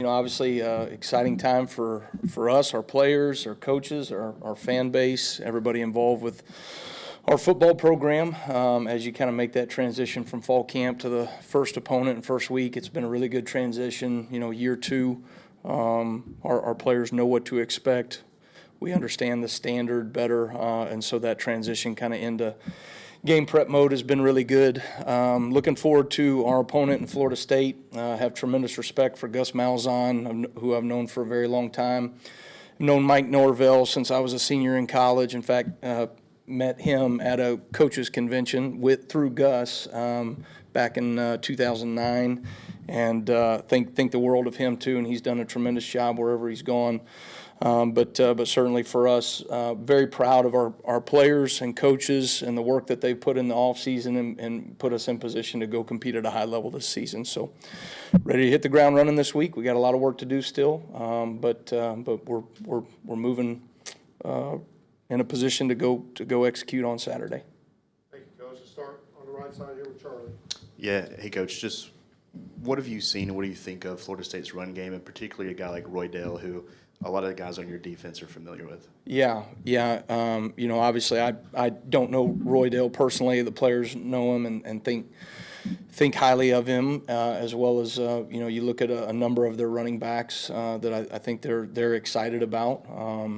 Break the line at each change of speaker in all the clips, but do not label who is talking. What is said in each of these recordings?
Obviously, exciting time for us, our players, our coaches, our fan base, everybody involved with our football program. As you kind of make that transition from fall camp to the first opponent and first week, it's been a really good transition. Year two, our players know what to expect. We understand the standard better, and so that transition kind of into game prep mode has been really good. Looking forward to our opponent in Florida State. Have tremendous respect for Gus Malzahn, who I've known for a very long time. I've known Mike Norvell since I was a senior in college. In fact, met him at a coaches convention through Gus back in 2009, and think the world of him too. And he's done a tremendous job wherever he's gone. But certainly for us, very proud of our players and coaches and the work that they've put in the offseason and put us in position to go compete at a high level this season. So ready to hit the ground running this week. We got a lot of work to do still, but we're moving in a position to go execute on Saturday.
Thank you, Coach. Let's start on the right side here with Charlie.
Yeah, hey, Coach, just what have you seen and what do you think of Florida State's run game, and particularly a guy like Roy Dale, who a lot of the guys on your defense are familiar with?
Yeah. Obviously I don't know Roy Dale personally. The players know him and think highly of him, as well as you look at a number of their running backs that I think they're excited about,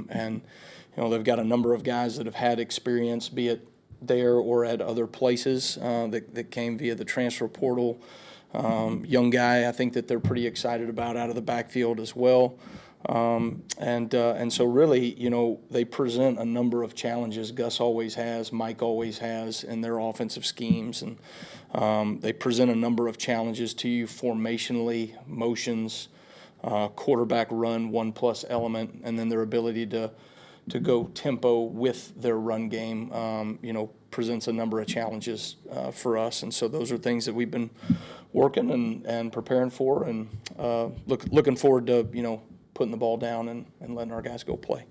and they've got a number of guys that have had experience, be it there or at other places, that came via the transfer portal. Young guy, I think that they're pretty excited about out of the backfield as well. And so really, they present a number of challenges. Gus always has, Mike always has in their offensive schemes, and they present a number of challenges to you formationally, motions, quarterback run, 1+ element, and then their ability to go tempo with their run game, presents a number of challenges for us. And so those are things that we've been working and preparing for, and looking forward to, putting the ball down and letting our guys go play.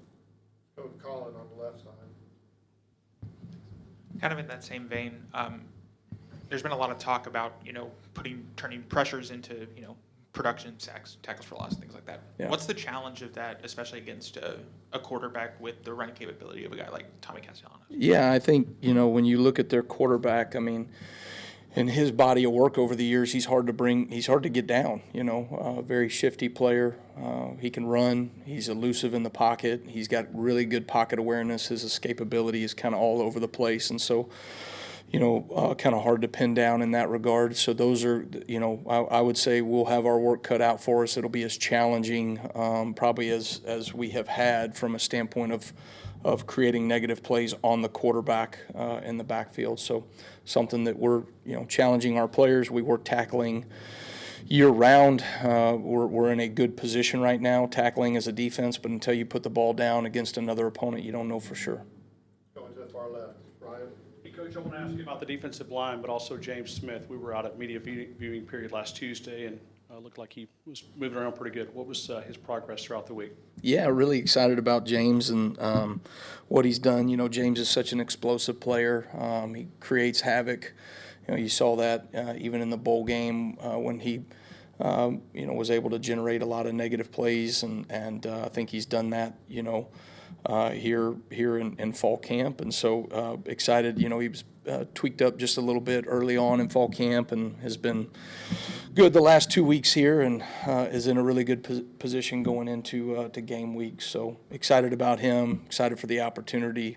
Go to Colin on the left side.
Kind of in that same vein, there's been a lot of talk about, turning pressures into, production, sacks, tackles for loss, things like that.
Yeah.
What's the challenge of that, especially against a quarterback with the running capability of a guy like Tommy Castellanos? Yeah,
I think, when you look at their quarterback, in his body of work over the years, he's hard to get down, very shifty player. He can run. He's elusive in the pocket. He's got really good pocket awareness. His escapability is kind of all over the place. And so, kind of hard to pin down in that regard. So those are, I would say we'll have our work cut out for us. It'll be as challenging probably as we have had from a standpoint of creating negative plays on the quarterback in the backfield. So something that we're challenging our players. We work tackling year-round. We're in a good position right now, tackling as a defense, but until you put the ball down against another opponent, you don't know for sure.
Going to the far left, Ryan.
Hey, Coach, I want to ask you about the defensive line, but also James Smith. We were out at media viewing period last Tuesday, and looked like he was moving around pretty good. What was his progress throughout the week?
Yeah, really excited about James and what he's done. James is such an explosive player. He creates havoc. You saw that even in the bowl game when he, was able to generate a lot of negative plays, and I think he's done that, here in fall camp. And so excited. He was tweaked up just a little bit early on in fall camp and has been good the last 2 weeks here, and is in a really good position going into to game week. So excited about him, excited for the opportunity.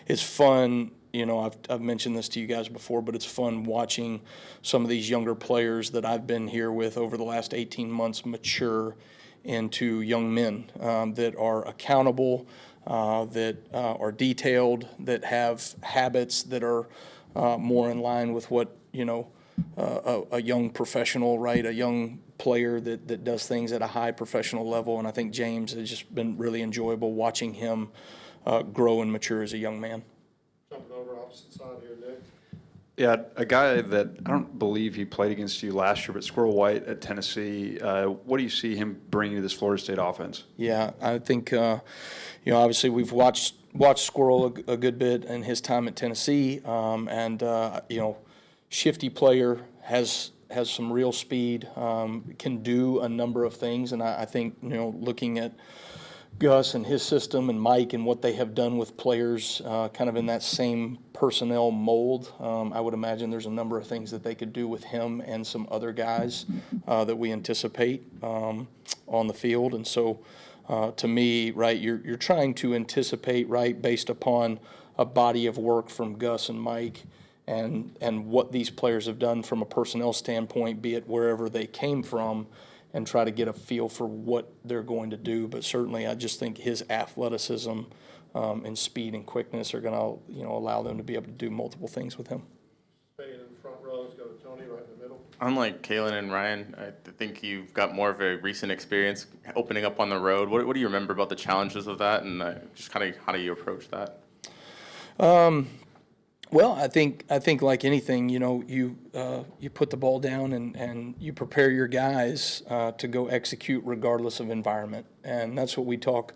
It's fun, I've mentioned this to you guys before, but it's fun watching some of these younger players that I've been here with over the last 18 months mature into young men that are accountable, that are detailed, that have habits that are more in line with what, a young professional, right, a young player that does things at a high professional level. And I think James has just been really enjoyable watching him grow and mature as a young man.
Jumping over opposite side here, Nick.
Yeah, a guy that I don't believe he played against you last year, but Squirrel White at Tennessee. What do you see him bringing to this Florida State offense?
Yeah, I think, obviously we've watched Squirrel a good bit in his time at Tennessee, and shifty player, has has some real speed, can do a number of things, and I think, looking at Gus and his system and Mike and what they have done with players kind of in that same personnel mold, I would imagine there's a number of things that they could do with him and some other guys that we anticipate on the field. And so to me, right, you're trying to anticipate, right, based upon a body of work from Gus and Mike and what these players have done from a personnel standpoint, be it wherever they came from, and try to get a feel for what they're going to do. But certainly I just think his athleticism and speed and quickness are going to, allow them to be able to do multiple things with him.
Staying in the front row, let's go to Tony right in the middle.
Unlike Kalen and Ryan, I think you've got more of a recent experience opening up on the road. What do you remember about the challenges of that, and just kind of how do you approach that?
Well, I think like anything, you put the ball down and you prepare your guys to go execute regardless of environment, and that's what we talk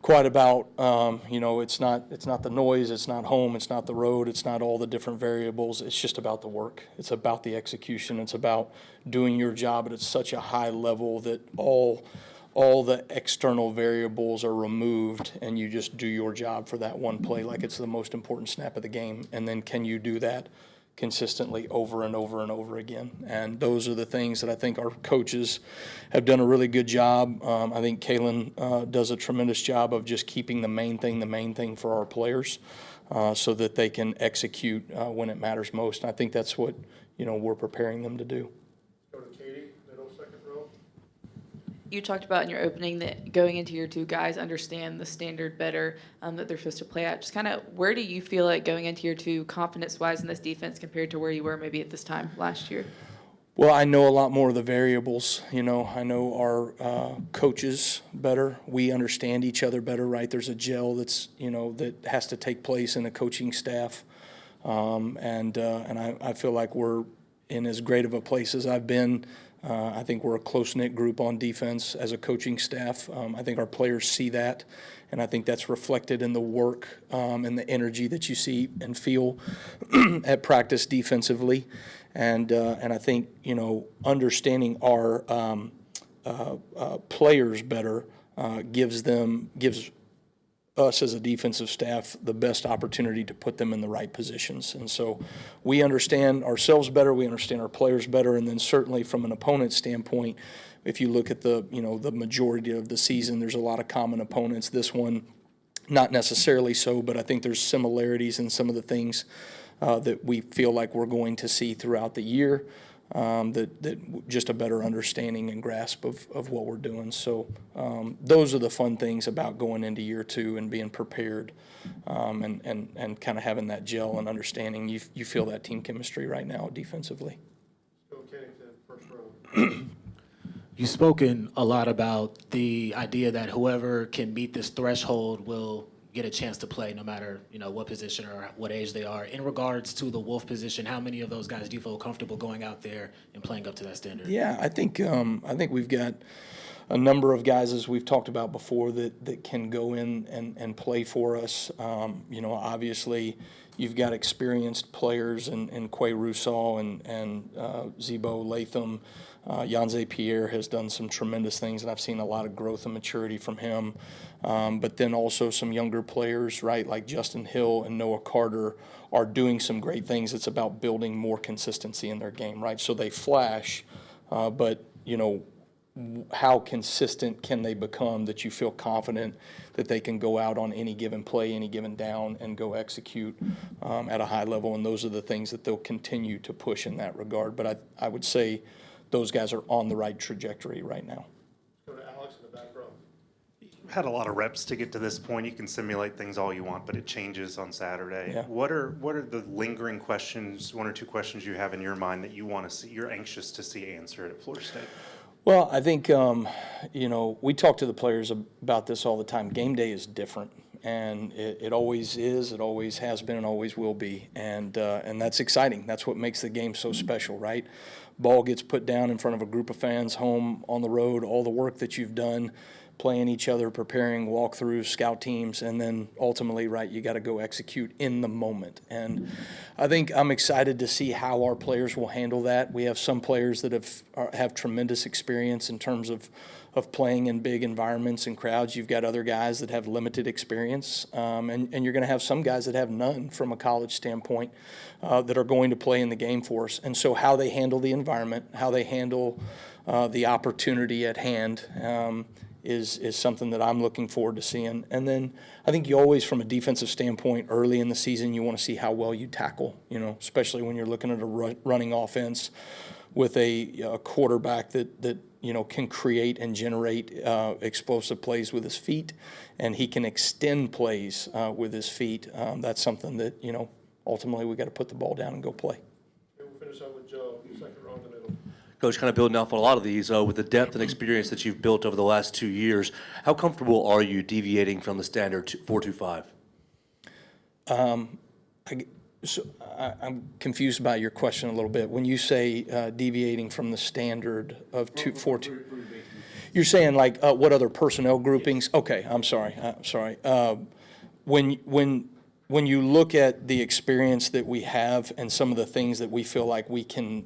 quite about. It's not the noise, it's not home, it's not the road, it's not all the different variables. It's just about the work. It's about the execution. It's about doing your job at such a high level that all the external variables are removed, and you just do your job for that one play like it's the most important snap of the game. And then can you do that consistently over and over and over again? And those are the things that I think our coaches have done a really good job. I think Kalen does a tremendous job of just keeping the main thing for our players so that they can execute when it matters most. And I think that's what, we're preparing them to do.
Go to Katie, middle, second row.
You talked about in your opening that going into year two, guys understand the standard better that they're supposed to play at. Just kind of where do you feel like going into year two, confidence-wise in this defense compared to where you were maybe at this time last year?
Well, I know a lot more of the variables. I know our coaches better. We understand each other better, right? There's a gel that's, that has to take place in a coaching staff. And I feel like we're in as great of a place as I've been. I think we're a close-knit group on defense as a coaching staff. I think our players see that, and I think that's reflected in the work and the energy that you see and feel at practice defensively. And I think, understanding our players better gives us as a defensive staff the best opportunity to put them in the right positions. And so we understand ourselves better, we understand our players better, and then certainly from an opponent standpoint, if you look at the majority of the season, there's a lot of common opponents. This one, not necessarily so, but I think there's similarities in some of the things that we feel like we're going to see throughout the year. That just a better understanding and grasp of what we're doing. So those are the fun things about going into year two and being prepared and kind of having that gel and understanding. You feel that team chemistry right now defensively.
Go Kennington, first row.
You've spoken a lot about the idea that whoever can meet this threshold will get a chance to play no matter, what position or what age they are. In regards to the Wolf position, how many of those guys do you feel comfortable going out there and playing up to that standard?
Yeah, I think we've got a number of guys, as we've talked about before, that can go in and play for us. Obviously you've got experienced players in Quay Russaw and Zebo Latham. Yanze Pierre has done some tremendous things, and I've seen a lot of growth and maturity from him. But then also some younger players, right, like Justin Hill and Noah Carter are doing some great things. It's about building more consistency in their game, right? So they flash, but, how consistent can they become that you feel confident that they can go out on any given play, any given down, and go execute at a high level? And those are the things that they'll continue to push in that regard. But I would say those guys are on the right trajectory right now.
Go to Alex in the back row.
You've had a lot of reps to get to this point. You can simulate things all you want, but it changes on Saturday.
Yeah.
What are the lingering questions, one or two questions you have in your mind that you want to see, you're anxious to see answered at Florida State?
Well, I think, we talk to the players about this all the time. Game day is different, and it always is, it always has been, and always will be. And that's exciting. That's what makes the game so special, right? ball gets put down in front of a group of fans, home, on the road, all the work that you've done, playing each other, preparing walkthroughs, scout teams, and then ultimately, right, you got to go execute in the moment. And I think I'm excited to see how our players will handle that. We have some players that have tremendous experience in terms of playing in big environments and crowds. You've got other guys that have limited experience, and you're going to have some guys that have none from a college standpoint that are going to play in the game for us. And so how they handle the environment, how they handle the opportunity at hand is something that I'm looking forward to seeing. And then I think you always, from a defensive standpoint, early in the season, you want to see how well you tackle, especially when you're looking at a running offense with a quarterback that can create and generate explosive plays with his feet, and he can extend plays with his feet. That's something that, ultimately we got to put the ball down and go play.
Okay, we'll finish up with Joe, second row in the middle.
Coach, kind of building off on a lot of these, with the depth and experience that you've built over the last 2 years, how comfortable are you deviating from the standard 4-2-5?
I'm confused by your question a little bit. When you say deviating from the standard of 4-2, you're saying like what other personnel groupings? Okay, I'm sorry. When you look at the experience that we have and some of the things that we feel like we can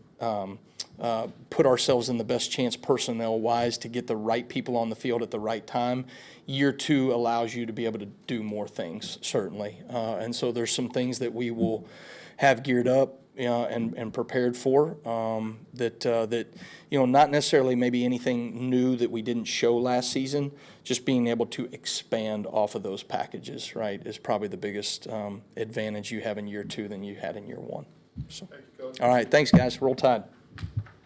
put ourselves in the best chance personnel-wise to get the right people on the field at the right time, year 2 allows you to be able to do more things, certainly. And so there's some things that we will have geared up and prepared for that not necessarily maybe anything new that we didn't show last season, just being able to expand off of those packages, right, is probably the biggest advantage you have in year 2 than you had in year 1. So,
Thank you, Coach.
all right, thanks, guys. Roll Tide.